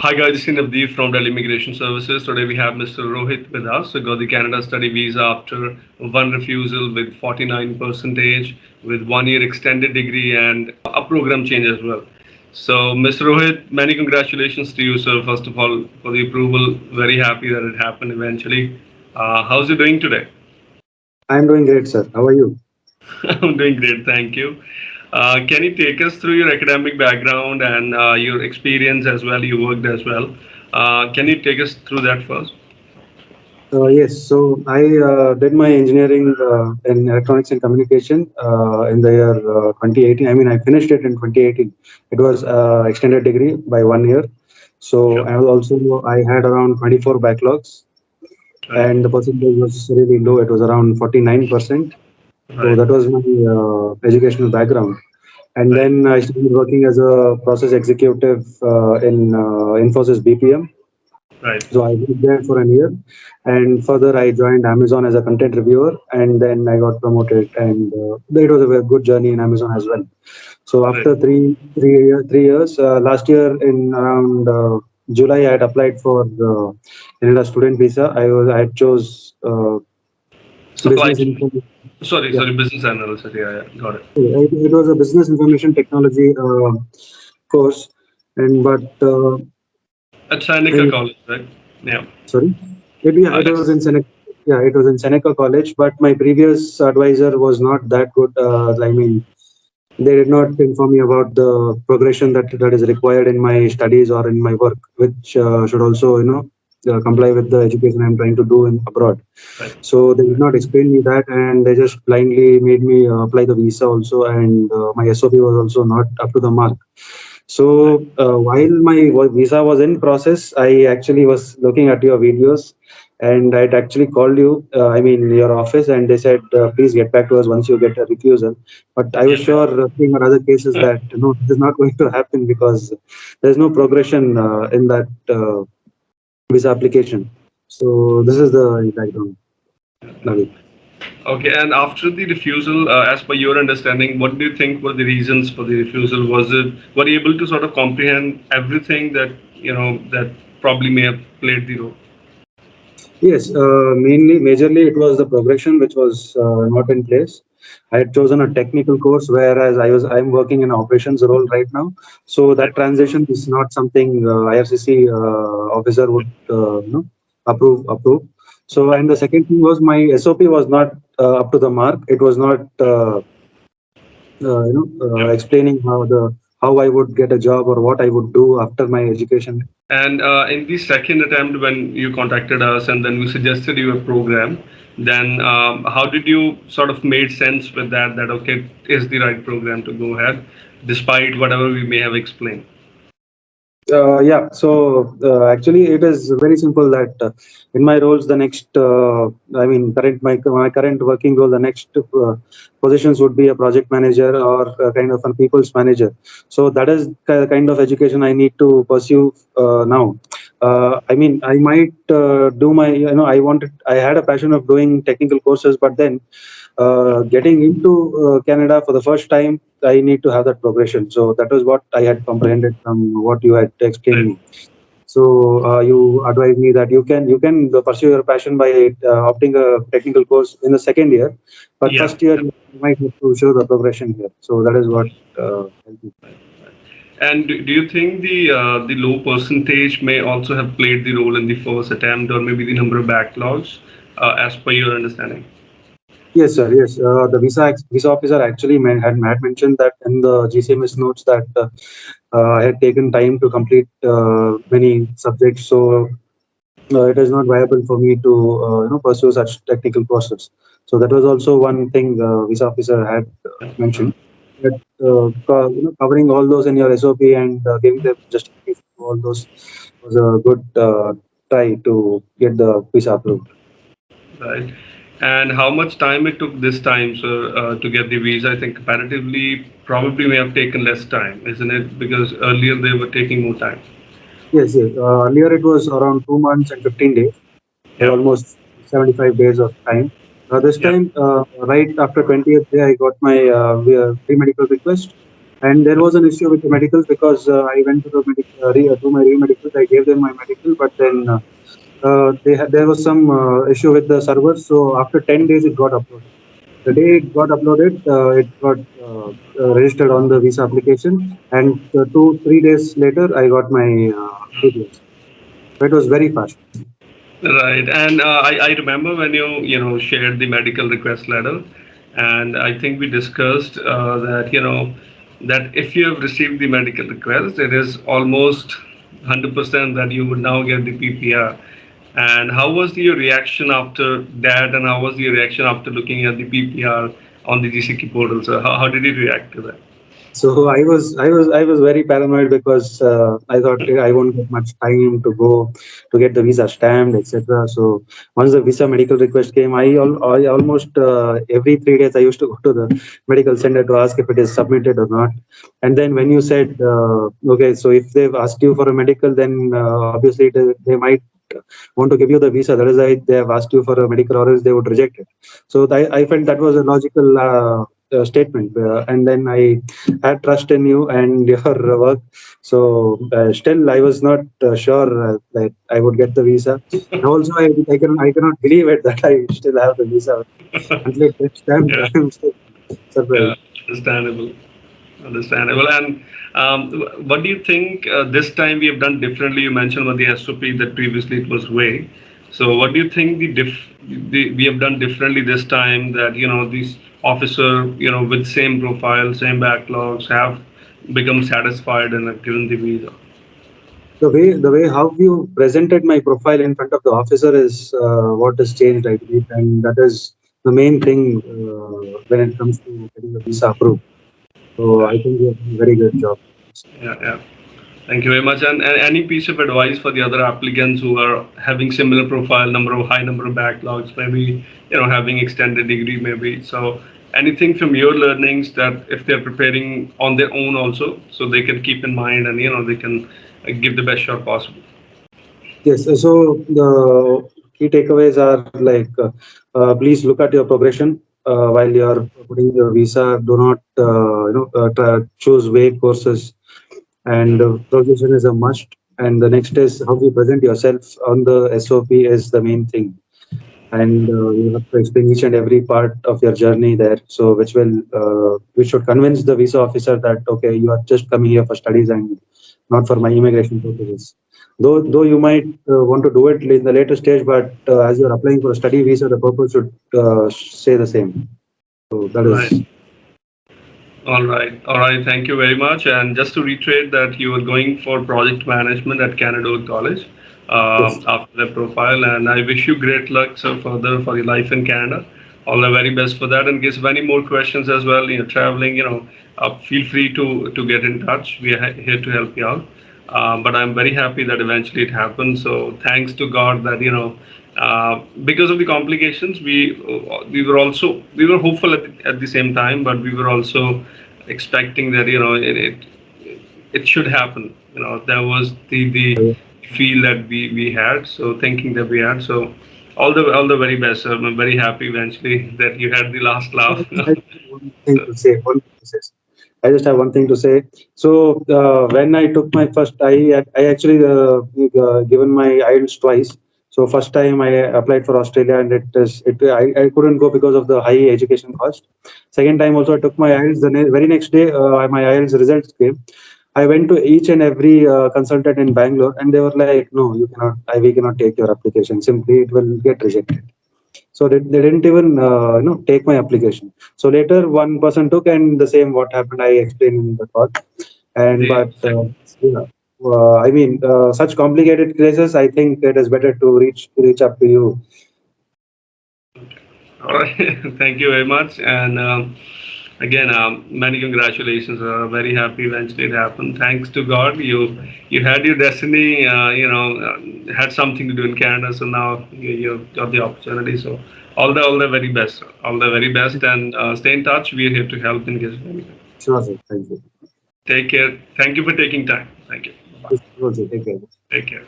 Hi guys, this is Navdeep from Delhi Immigration Services. Today we have Mr. Rohith with us. We got the Canada study visa after one refusal with 49 percentage, with 1 year extended degree and a program change as well. So, Mr. Rohith, many congratulations to you, sir. First of all, for the approval. Very happy that it happened eventually. How's you doing today? I'm doing great, sir. How are you? I'm doing great, thank you. Can you take us through your academic background and your experience as well? You worked as well. Can you take us through that first? Yes, so I did my engineering in electronics and communication in the year 2018. I mean, I finished it in 2018. It was extended degree by 1 year. So, Sure. and also I had around 24 backlogs, Right. and the percentage was really low. It was around 49%. So Right. that was my educational background. And Right. then I started working as a process executive in Infosys BPM. Right. So I worked there for a year, and further I joined Amazon as a content reviewer, and then I got promoted, and it was a very good journey in Amazon as well. So Right. after 3 years, last year in around July, I had applied for the Canada student visa. I chose Supply business chain. information. Sorry, Yeah, sorry, business analyst. Yeah, yeah, got it. it was a business information technology course, and but At Seneca I College, right? Yeah. sorry. Yeah, it was It's in Seneca. Yeah, it was in Seneca College, but my previous advisor was not that good. I mean, they did not inform me about the progression that is required in my studies or in my work, which should also, comply with the education I'm trying to do in abroad. right. So they did not explain me that, and they just blindly made me apply the visa also, and my SOP was also not up to the mark. Right. So while my visa was in process, I actually was looking at your videos, and I'd actually called you, I mean, your office, and they said, please get back to us once you get a refusal. But I was Yeah. sure, seeing on other cases, that no, this is not going to happen because there's no progression in that visa application. So this is the background, Navid. Okay, and after the refusal, as per your understanding, what do you think were the reasons for the refusal? Were you able to sort of comprehend everything that, that probably may have played the role? Yes, majorly, it was the progression which was not in place. I had chosen a technical course, whereas I'm working in operations role right now. So Right. that transition is not something IRCC officer would approve. So, and the second thing was my SOP was not up to the mark. It was not Yeah. explaining how I would get a job or what I would do after my education. And in the second attempt, when you contacted us and then we suggested you a program, then how did you sort of made sense with that? That okay, is the right program to go ahead, despite whatever we may have explained. Yeah, so actually, it is very simple that in my roles, the next, I mean, my current working role, the next positions would be a project manager or a kind of a people's manager. So that is kind of education I need to pursue now. I mean, I might do my, I had a passion of doing technical courses, but then getting into Canada for the first time, I need to have that progression. So that was what I had comprehended from what you had explained Right. me. So you advised me that you can pursue your passion by opting a technical course in the second year, but Yeah. first year you might have to show the progression here. So that is what helped me. And do you think the low percentage may also have played the role in the first attempt, or maybe the number of backlogs, as per your understanding? Yes, sir. Yes, the visa officer actually had mentioned that in the GCMS notes that I had taken time to complete many subjects, so it is not viable for me to pursue such technical courses. So that was also one thing visa officer had mentioned. That covering all those in your SOP and giving the justification for all those was a good try to get the visa approved. Right. And how much time it took this time, so to get the visa? I think comparatively, probably may have taken less time, isn't it? Because earlier they were taking more time. Yes, yes. Earlier it was around 2 months and 15 days, Yeah. almost 75 days of time. This Yeah. time, right after 20th day, I got my pre-medical request, And there was an issue with the medicals because I went to the to my re-medicals. I gave them my medical, but then there was some issue with the server. So after 10 days, it got uploaded. The day it got uploaded, it got registered on the visa application, and 2-3 days later, I got my details. So it was very fast. Right, and I remember when you shared the medical request letter, and I think we discussed that that if you have received the medical request, it is almost 100% that you would now get the PPR. And how was your reaction after that, and how was your reaction after looking at the PPR on the GCK portal? So how did you react to that? So I was very paranoid because I thought I won't get much time to go to get the visa stamped, etc. So once the visa medical request came, I almost every 3 days I used to go to the medical center to ask if it is submitted or not. And then when you said okay, so if they've asked you for a medical, then obviously they might want to give you the visa. That is why they have asked you for a medical, or else they would reject it. So I felt that was a logical statement, and then I had trust in you and your work. So still, I was not sure that I would get the visa. And also, I cannot believe it that I still have the visa until it gets stamped. Yeah, I'm still yeah, surprised. understandable. Understandable. And what do you think this time we have done differently? You mentioned about the SOP that previously it was way. So what do you think we have done differently this time that these officer with same profile, same backlogs have become satisfied and have given the visa? The way how you presented my profile in front of the officer is what has changed, I believe, and that is the main thing when it comes to getting the visa approved. So I think you have done a very good job. Yeah, yeah. Thank you very much. And any piece of advice for the other applicants who are having similar profile, high number of backlogs, maybe having extended degree, maybe. So anything from your learnings that if they're preparing on their own also, so they can keep in mind and they can give the best shot possible. Yes, so the key takeaways are like please look at your progression while you're putting your visa. Do not choose vague courses, and progression is a must. And the next is how you present yourself on the SOP is the main thing, and you have to explain each and every part of your journey there. So which should convince the visa officer that okay, you are just coming here for studies and not for my immigration purposes. Though you might want to do it in the later stage, but as you are applying for a study visa, the purpose should say the same. So that Right. is All right. All right. Thank you very much. And just to reiterate that you are going for project management at Canadore College yes. after the profile. And I wish you great luck, sir, further for your life in Canada. All the very best for that. And in case of any more questions as well, traveling, feel free to get in touch. We are here to help you out. But I'm very happy that eventually it happened. So thanks to God that because of the complications, we were hopeful at the same time, but we were also expecting that it should happen. That was the feel that we had. So thinking that we had. So all the very best, sir. I'm very happy eventually that you had the last So laugh. I just have one thing to say. One thing to say. I just have one thing to say. So when I took my first, I actually given my IELTS twice. So first time I applied for Australia, and I couldn't go because of the high education cost. Second time also I took my IELTS. The very next day my IELTS results came. I went to each and every consultant in Bangalore, and they were like, "No, you cannot. We cannot take your application. Simply, it will get rejected." So they didn't even take my application. So later one person took, and the same what happened I explained in the talk. And the but yeah, I mean such complicated cases, I think it is better to reach up to you. All right. Thank you very much. And again, many congratulations. Very happy eventually it happened. Thanks to God, you had your destiny. Had something to do in Canada, so now you got the opportunity. So all the very best. Sir. All the very best, and stay in touch. We are here to help in case of anything. Sure, sir. Thank you. Take care. Thank you for taking time. Thank you. Bye. Sure, sir. Take care. Take care.